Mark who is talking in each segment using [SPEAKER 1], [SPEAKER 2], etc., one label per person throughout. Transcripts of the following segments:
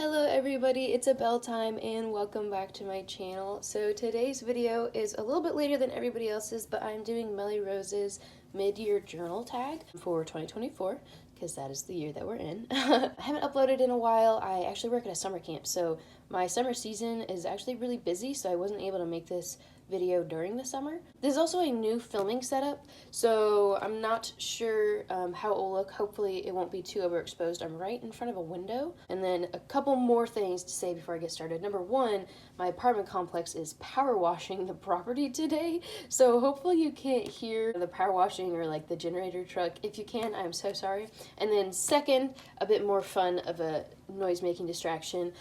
[SPEAKER 1] Hello everybody, it's Abelle time and welcome back to my channel. So today's video is a little bit later than everybody else's, but I'm doing Melly Rose's mid-year journal tag for 2024 because that is the year that we're in. I haven't uploaded in a while. I actually work at a summer camp, so my summer season is actually really busy, so I wasn't able to make this video during the summer. There's also a new filming setup, so I'm not sure how it will look. Hopefully it won't be too overexposed. I'm right in front of a window. And then a couple more things to say before I get started. Number one, my apartment complex is power washing the property today, so hopefully you can't hear the power washing or like the generator truck. If you can, I'm so sorry. And then second, a bit more fun of a noise-making distraction.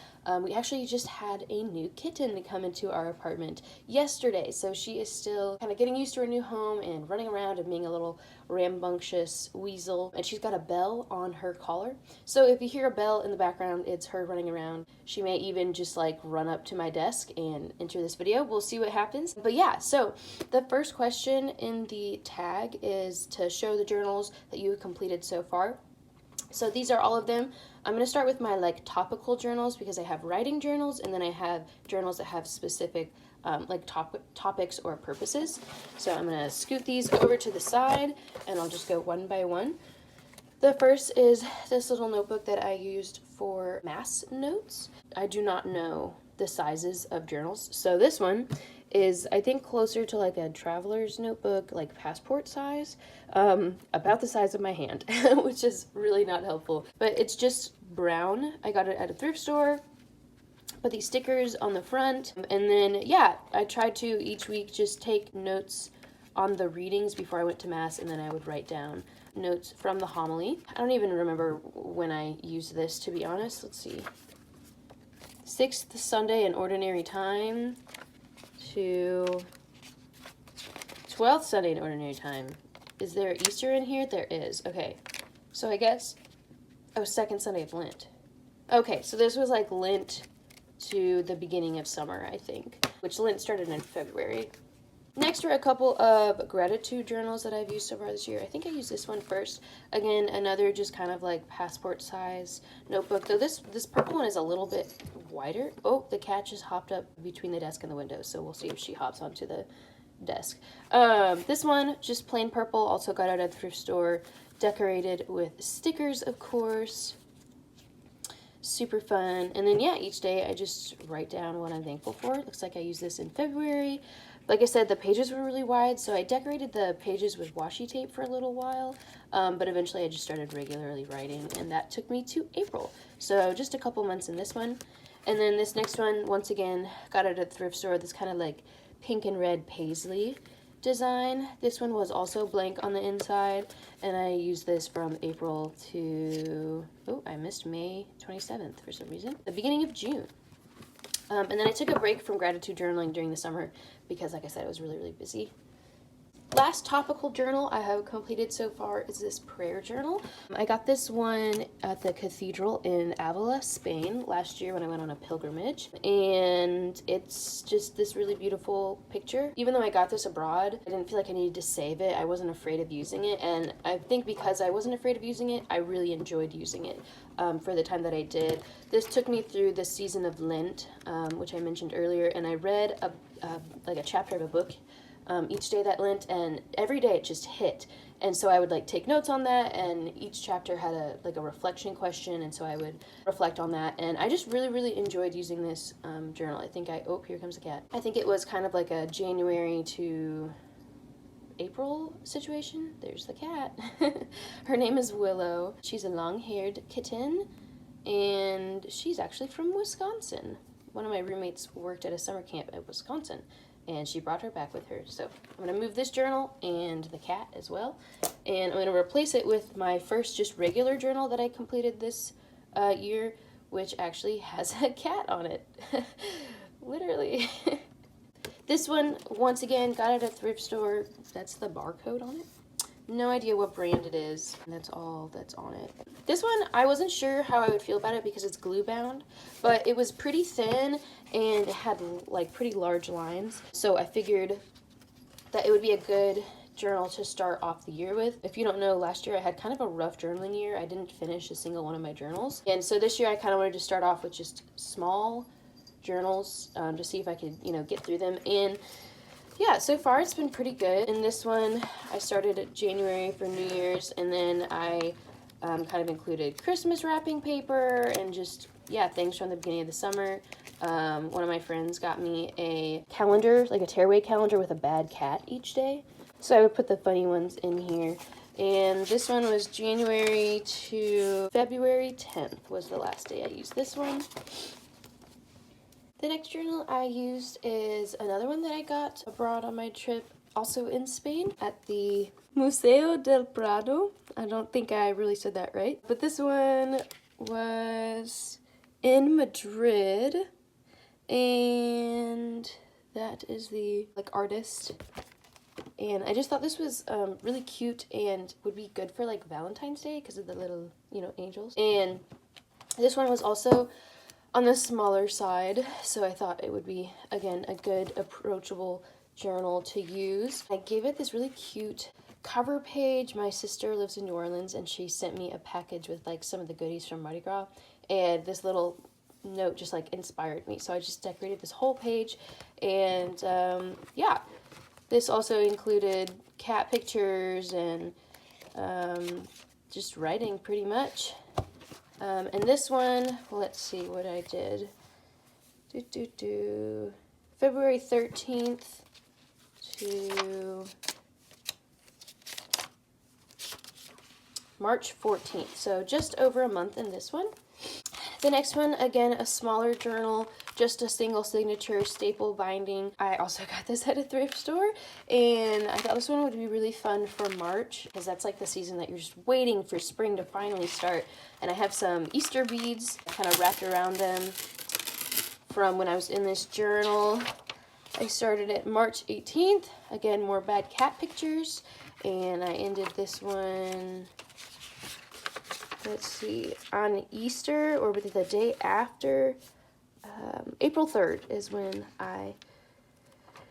[SPEAKER 1] We actually just had a new kitten to come into our apartment yesterday, so she is still kind of getting used to her new home and running around and being a little rambunctious weasel, and she's got a bell on her collar. So if you hear a bell in the background, it's her running around. She may even just like run up to my desk and enter this video. We'll see what happens. But yeah, so the first question in the tag is to show the journals that you have completed so far. So these are all of them. I'm going to start with my like topical journals because I have writing journals, and then I have journals that have specific topics or purposes. So I'm going to scoot these over to the side and I'll just go one by one. The first is this little notebook that I used for mass notes. I do not know the sizes of journals, so this one is I think closer to like a traveler's notebook, like passport size, about the size of my hand, which is really not helpful. But it's just brown. I got it at a thrift store. Put these stickers on the front, and then yeah, I tried to each week just take notes on the readings before I went to mass, and then I would write down notes from the homily. I don't even remember when I used this, to be honest. Let's see. 6th Sunday in Ordinary Time to 12th Sunday in Ordinary Time. Is there Easter in here? There is. Okay. So I guess, oh, 2nd Sunday of Lent. Okay, so this was like Lent to the beginning of summer, I think, which Lent started in February. Next are a couple of gratitude journals that I've used so far this year. I think I used this one first. Again, another just kind of like passport size notebook, though this purple one is a little bit wider. Oh, the cat just hopped up between the desk and the window, so we'll see if she hops onto the desk. This one, just plain purple, also got out at the thrift store, decorated with stickers, of course. Super fun. And then yeah, each day I just write down what I'm thankful for. It looks like I used this in February. Like I said, the pages were really wide, so I decorated the pages with washi tape for a little while, but eventually I just started regularly writing, and that took me to April. So just a couple months in this one. And then this next one, once again, got it at the thrift store, this kind of like pink and red paisley design. This one was also blank on the inside, and I used this from April to, oh, I missed May 27th for some reason, the beginning of June. And then I took a break from gratitude journaling during the summer because, like I said, I was really busy. Last topical journal I have completed so far is this prayer journal. I got this one at the cathedral in Avila, Spain last year when I went on a pilgrimage, and it's just this really beautiful picture. Even though I got this abroad, I didn't feel like I needed to save it. I wasn't afraid of using it, and I think because I wasn't afraid of using it, I really enjoyed using it for the time that I did. This took me through the season of Lent, which I mentioned earlier, and I read like a chapter of a book each day that Lent, and every day it just hit. And so I would like take notes on that, and each chapter had a reflection question, and so I would reflect on that. And I just really enjoyed using this journal. I think oh, here comes a cat. I think it was kind of like a January to April situation. There's the cat. Her name is Willow. She's a long-haired kitten, and she's actually from Wisconsin. One of my roommates worked at a summer camp at Wisconsin, and she brought her back with her. So I'm going to move this journal and the cat as well, and I'm going to replace it with my first just regular journal that I completed this year, which actually has a cat on it. Literally. This one, once again, got it at a thrift store. That's the barcode on it. No idea what brand it is, and that's all that's on it. This one, I wasn't sure how I would feel about it because it's glue bound, but it was pretty thin and it had like pretty large lines, so I figured that it would be a good journal to start off the year with. If you don't know, last year I had kind of a rough journaling year. I didn't finish a single one of my journals. And so this year I kind of wanted to start off with just small journals to see if I could, get through them. And yeah, so far it's been pretty good. In this one, I started at January for New Year's, and then I kind of included Christmas wrapping paper and just, things from the beginning of the summer. One of my friends got me a calendar, like a tearaway calendar with a bad cat each day. So I would put the funny ones in here. And this one was January to February 10th was the last day I used this one. The next journal I used is another one that I got abroad on my trip, also in Spain, at the Museo del Prado. I don't think I really said that right. But this one was in Madrid, and that is the artist. And I just thought this was really cute and would be good for Valentine's Day because of the little, angels. And this one was also on the smaller side, so I thought it would be, again, a good approachable journal to use. I gave it this really cute cover page. My sister lives in New Orleans, and she sent me a package with some of the goodies from Mardi Gras, and this little note just inspired me, so I just decorated this whole page. And this also included cat pictures and just writing pretty much. And this one, let's see what I did. February 13th to March 14th. So just over a month in this one. The next one, again, a smaller journal, just a single signature staple binding. I also got this at a thrift store, and I thought this one would be really fun for March because that's the season that you're just waiting for spring to finally start. And I have some Easter beads kind of wrapped around them from when I was in this journal. I started at March 18th. Again, more bad cat pictures, and I ended this one, let's see, on Easter or the day after. April 3rd is when I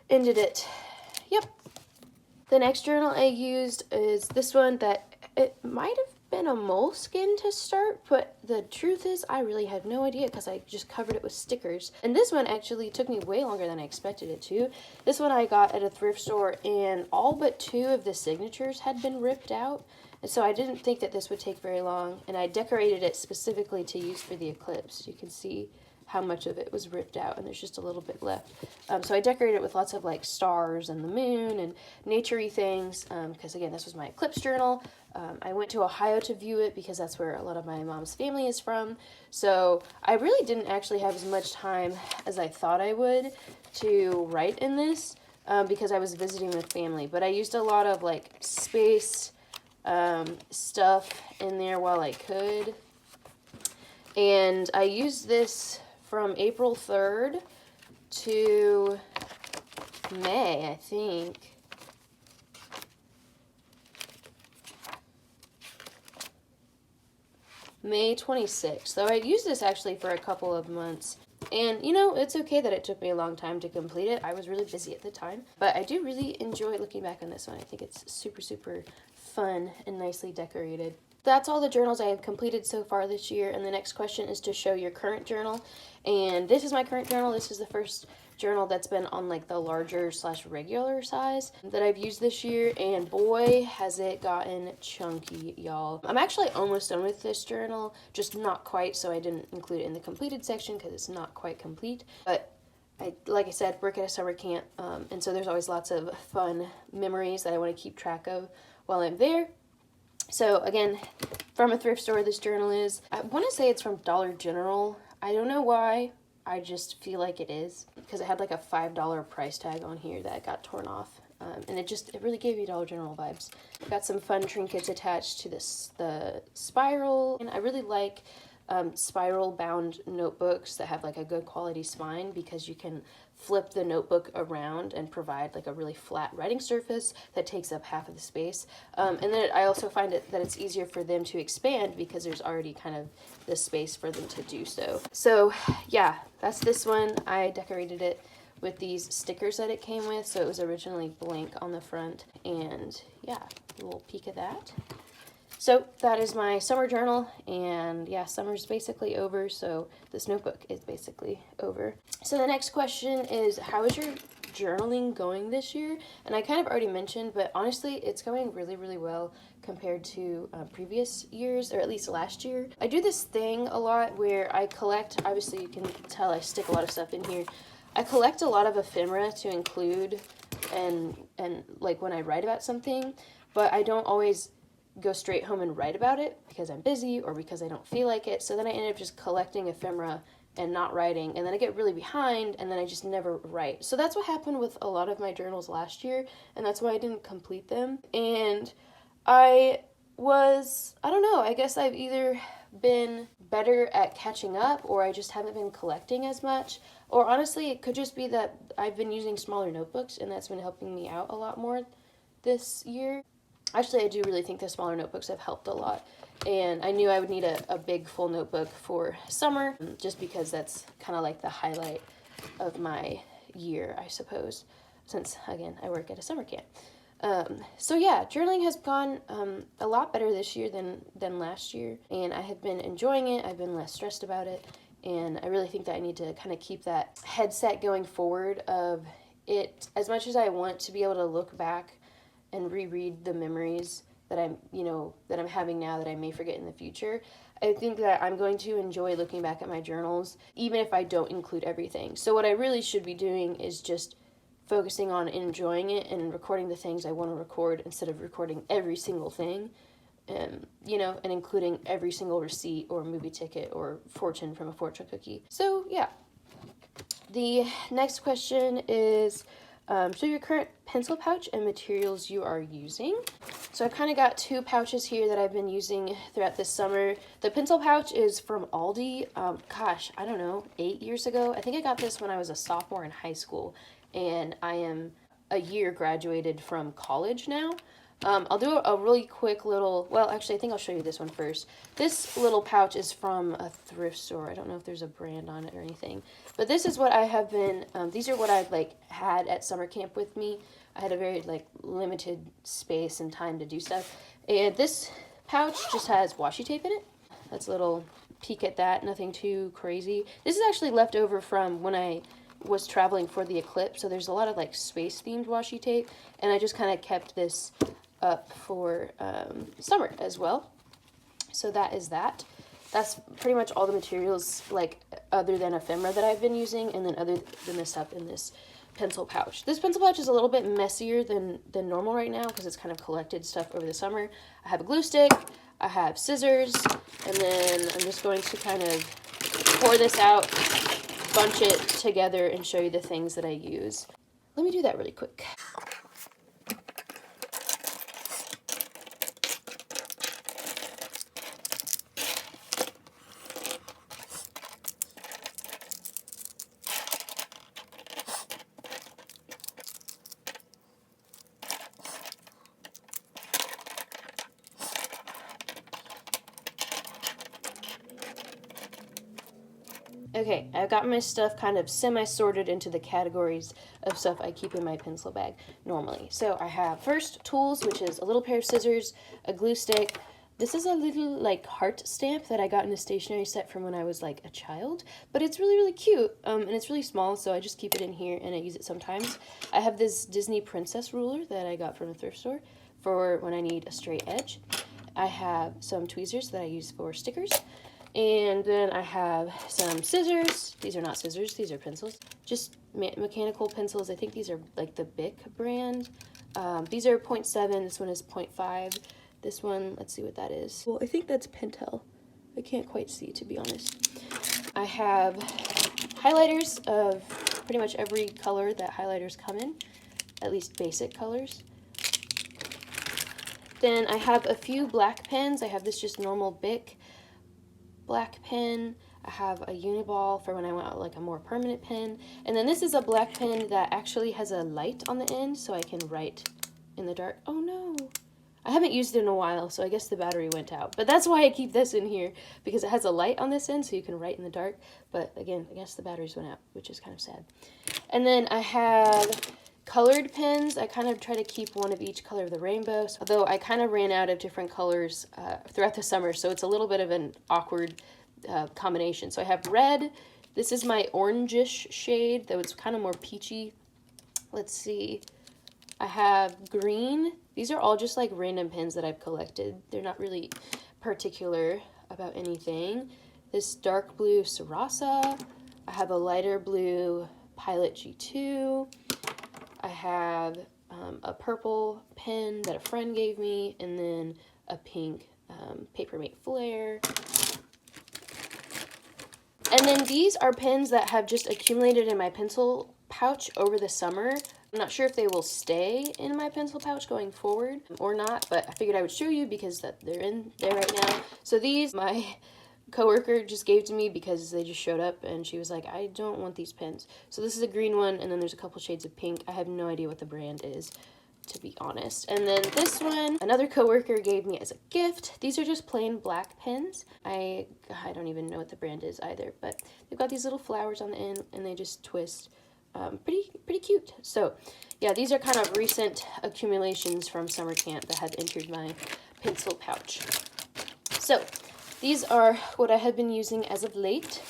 [SPEAKER 1] ended it. Yep. The next journal I used is this one that it might have been a moleskin to start, but the truth is I really had no idea because I just covered it with stickers. And this one actually took me way longer than I expected it to. This one I got at a thrift store, and all but 2 of the signatures had been ripped out. And so I didn't think that this would take very long, and I decorated it specifically to use for the eclipse. You can see how much of it was ripped out, and there's just a little bit left. So I decorated it with lots of stars and the moon and nature-y things, because again, this was my eclipse journal. I went to Ohio to view it because that's where a lot of my mom's family is from. So I really didn't actually have as much time as I thought I would to write in this, because I was visiting with family. But I used a lot of space stuff in there while I could. And I used this from April 3rd to May, I think. May 26th. So I used this actually for a couple of months. And, it's okay that it took me a long time to complete it. I was really busy at the time. But I do really enjoy looking back on this one. I think it's super, super fun and nicely decorated. That's all the journals I have completed so far this year, and the next question is to show your current journal. And this is my current journal. This is the first journal that's been on the larger / regular size that I've used this year, and boy has it gotten chunky, y'all. I'm actually almost done with this journal, just not quite, so I didn't include it in the completed section because it's not quite complete. But like I said, work at a summer camp, and so there's always lots of fun memories that I want to keep track of while I'm there. So again, from a thrift store, this journal is, I want to say it's from Dollar General. I don't know why, I just feel like it is, because it had a $5 price tag on here that got torn off. And it really gave me Dollar General vibes. Got some fun trinkets attached to the spiral, and I really like spiral bound notebooks that have a good quality spine, because you can flip the notebook around and provide a really flat writing surface that takes up half of the space. And then I also find that it's easier for them to expand because there's already kind of the space for them to do so. So yeah, that's this one. I decorated it with these stickers that it came with. So it was originally blank on the front, and yeah, a little peek of that. So that is my summer journal, and yeah, summer's basically over, so this notebook is basically over. So the next question is, how is your journaling going this year? And I kind of already mentioned, but honestly, it's going really, really well compared to previous years, or at least last year. I do this thing a lot where I collect, obviously you can tell I stick a lot of stuff in here. I collect a lot of ephemera to include and like when I write about something, but I don't always go straight home and write about it because I'm busy or because I don't feel like it. So then I end up just collecting ephemera and not writing, and then I get really behind, and then I just never write. So that's what happened with a lot of my journals last year, and that's why I didn't complete them. And I don't know, I guess I've either been better at catching up, or I just haven't been collecting as much, or honestly, it could just be that I've been using smaller notebooks, and that's been helping me out a lot more this year. Actually, I do really think the smaller notebooks have helped a lot. And I knew I would need a big full notebook for summer, just because that's kind of like the highlight of my year, I suppose, since, again, I work at a summer camp. So yeah, journaling has gone a lot better this year than last year, and I have been enjoying it. I've been less stressed about it, and I really think that I need to kind of keep that headset going forward of it. As much as I want to be able to look back and reread the memories that I'm having now that I may forget in the future, I think that I'm going to enjoy looking back at my journals, even if I don't include everything. So what I really should be doing is just focusing on enjoying it and recording the things I want to record instead of recording every single thing, and including every single receipt or movie ticket or fortune from a fortune cookie. So yeah. The next question is, so your current pencil pouch and materials you are using. So I've kind of got two pouches here that I've been using throughout this summer. The pencil pouch is from Aldi. I don't know, 8 years ago. I think I got this when I was a sophomore in high school, and I am a year graduated from college now. I'll do a really quick little, well, actually, I think I'll show you this one first. This little pouch is from a thrift store. I don't know if there's a brand on it or anything. But this is what I have been, these are what I've, had at summer camp with me. I had a very, limited space and time to do stuff. And this pouch just has washi tape in it. That's a little peek at that, nothing too crazy. This is actually left over from when I was traveling for the eclipse, so there's a lot of, space-themed washi tape. And I just kind of kept this up for summer as well. So that is that. That's pretty much all the materials, other than ephemera, that I've been using, and then other than the stuff in this pencil pouch. This pencil pouch is a little bit messier than normal right now because it's kind of collected stuff over the summer. I have a glue stick, I have scissors, and then I'm just going to kind of pour this out, bunch it together, and show you the things that I use. Let me do that really quick. Okay, I've got my stuff kind of semi-sorted into the categories of stuff I keep in my pencil bag normally. So I have first tools, which is a little pair of scissors, a glue stick. This is a little heart stamp that I got in a stationery set from when I was a child, but it's really, really cute, and it's really small, so I just keep it in here and I use it sometimes. I have this Disney princess ruler that I got from a thrift store for when I need a straight edge. I have some tweezers that I use for stickers. And then I have some scissors. These are not scissors, these are pencils. Just mechanical pencils. I think these are the Bic brand. These are 0.7, this one is 0.5. This one, let's see what that is. Well, I think that's Pentel. I can't quite see, to be honest. I have highlighters of pretty much every color that highlighters come in, at least basic colors. Then I have a few black pens. I have this just normal Bic black pen. I have a Uniball for when I want a more permanent pen. And then this is a black pen that actually has a light on the end so I can write in the dark. Oh no! I haven't used it in a while, so I guess the battery went out. But that's why I keep this in here, because it has a light on this end, so you can write in the dark. But again, I guess the batteries went out, which is kind of sad. And then I have colored pens. I kind of try to keep one of each color of the rainbow, although I kind of ran out of different colors throughout the summer, so it's a little bit of an awkward combination. So I have red. This is my orangish shade, though it's kind of more peachy. Let's see. I have green. These are all just like random pens that I've collected. They're not really particular about anything. This dark blue Sarasa. I have a lighter blue Pilot G2. I have a purple pen that a friend gave me, and then a pink Papermate Flare. And then these are pens that have just accumulated in my pencil pouch over the summer. I'm not sure if they will stay in my pencil pouch going forward or not, but I figured I would show you because they're in there right now. So these, my coworker just gave to me because they just showed up, and she was like, I don't want these pens. So this is a green one, and then there's a couple shades of pink. I have no idea what the brand is, to be honest. And then this one, another coworker gave me as a gift. These are just plain black pens. I don't even know what the brand is either, but they've got these little flowers on the end, and they just twist. Pretty cute. So yeah, these are kind of recent accumulations from summer camp that have entered my pencil pouch. So these are what I have been using as of late.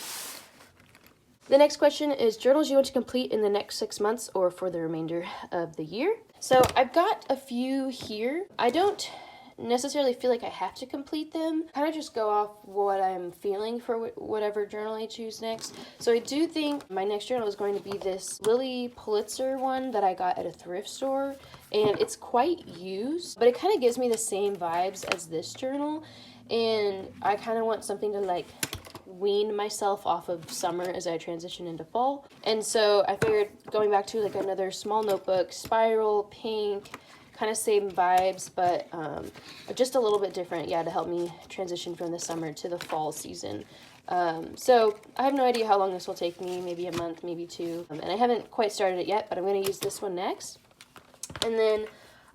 [SPEAKER 1] The next question is journals you want to complete in the next 6 months or for the remainder of the year. So I've got a few here. I don't necessarily feel like I have to complete them. Kind of just go off what I'm feeling for whatever journal I choose next. So I do think my next journal is going to be this Lilly Pulitzer one that I got at a thrift store, and it's quite used, but it kind of gives me the same vibes as this journal, and I kind of want something to like wean myself off of summer as I transition into fall. And so I figured going back to like another small notebook, spiral, pink, kind of same vibes, but just a little bit different, yeah, to help me transition from the summer to the fall season. So I have no idea how long this will take me, maybe a month, maybe two, and I haven't quite started it yet, but I'm going to use this one next. And then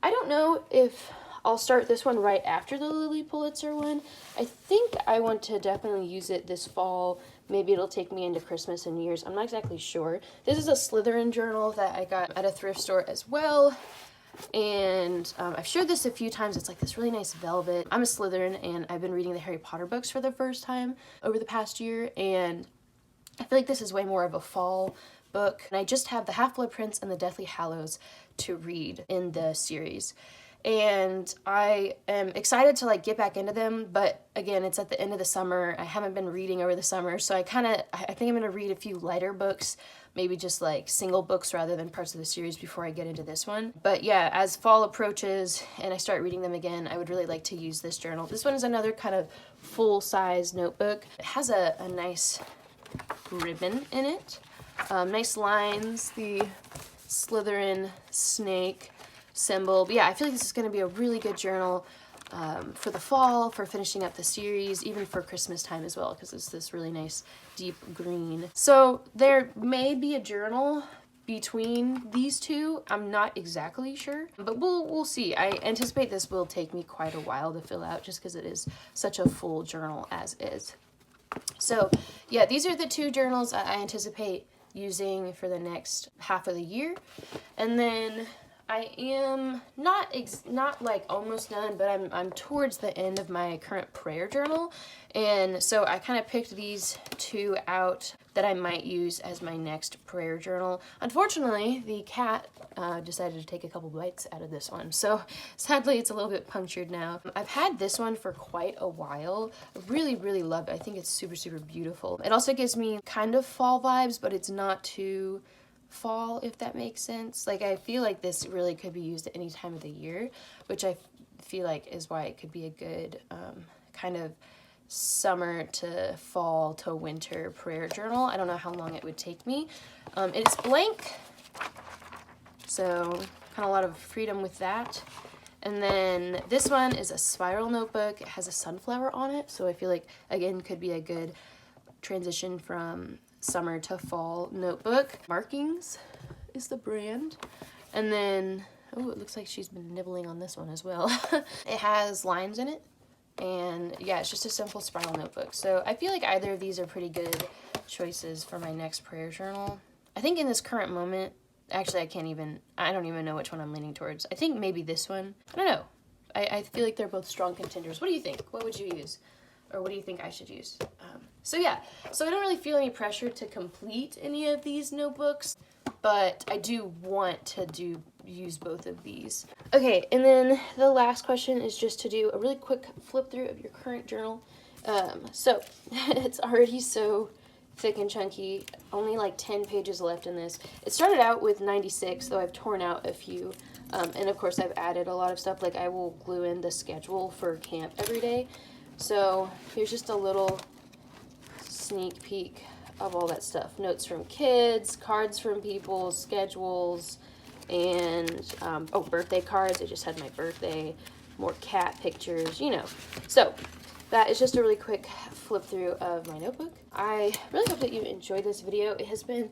[SPEAKER 1] I don't know if I'll start this one right after the Lilly Pulitzer one. I think I want to definitely use it this fall. Maybe it'll take me into Christmas and New Year's. I'm not exactly sure. This is a Slytherin journal that I got at a thrift store as well. And I've shared this a few times. It's like this really nice velvet. I'm a Slytherin, and I've been reading the Harry Potter books for the first time over the past year, and I feel like this is way more of a fall book. And I just have the Half-Blood Prince and the Deathly Hallows to read in the series. And I am excited to like get back into them, but again, it's at the end of the summer. I haven't been reading over the summer, so I think I'm going to read a few lighter books, maybe just like single books rather than parts of the series before I get into this one. But yeah, as fall approaches and I start reading them again, I would really like to use this journal. This one is another kind of full-size notebook. It has a nice ribbon in it, nice lines, the Slytherin snake symbol. But yeah, I feel like this is going to be a really good journal for the fall, for finishing up the series, even for Christmas time as well, because it's this really nice deep green. So there may be a journal between these two. I'm not exactly sure, but we'll see. I anticipate this will take me quite a while to fill out just because it is such a full journal as is. So yeah, these are the two journals I anticipate using for the next half of the year. And then I am not like almost done, but I'm towards the end of my current prayer journal, and so I kind of picked these two out that I might use as my next prayer journal. Unfortunately, the cat decided to take a couple bites out of this one, so sadly it's a little bit punctured now. I've had this one for quite a while. I really love it. I think it's super beautiful. It also gives me kind of fall vibes, but it's not too fall, if that makes sense. Like, I feel like this really could be used at any time of the year, which I feel like is why it could be a good kind of summer to fall to winter prayer journal. I don't know how long it would take me. It's blank, so kind of a lot of freedom with that. And then this one is a spiral notebook. It has a sunflower on it, so I feel like, again, could be a good transition from summer to fall notebook. Markings is the brand. And then Oh, it looks like she's been nibbling on this one as well. It has lines in it, and yeah, it's just a simple spiral notebook. So I feel like either of these are pretty good choices for my next prayer journal. I think in this current moment, actually I don't even know which one I'm leaning towards. I think maybe this one. I don't know. I feel like they're both strong contenders. What do you think? What would you use? Or what do you think I should use? So yeah, so I don't really feel any pressure to complete any of these notebooks, but I do want to use both of these. Okay, and then the last question is just to do a really quick flip through of your current journal. So it's already so thick and chunky, only like 10 pages left in this. It started out with 96, though I've torn out a few, and of course I've added a lot of stuff, like I will glue in the schedule for camp every day. So here's just a little sneak peek of all that stuff. Notes from kids, cards from people, schedules, and birthday cards. I just had my birthday, more cat pictures, you know. So that is just a really quick flip through of my notebook. I really hope that you enjoyed this video. It has been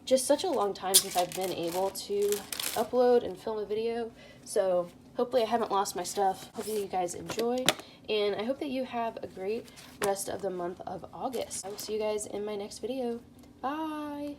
[SPEAKER 1] just such a long time since I've been able to upload and film a video, so hopefully I haven't lost my stuff. Hopefully you guys enjoy, and I hope that you have a great rest of the month of August. I will see you guys in my next video. Bye!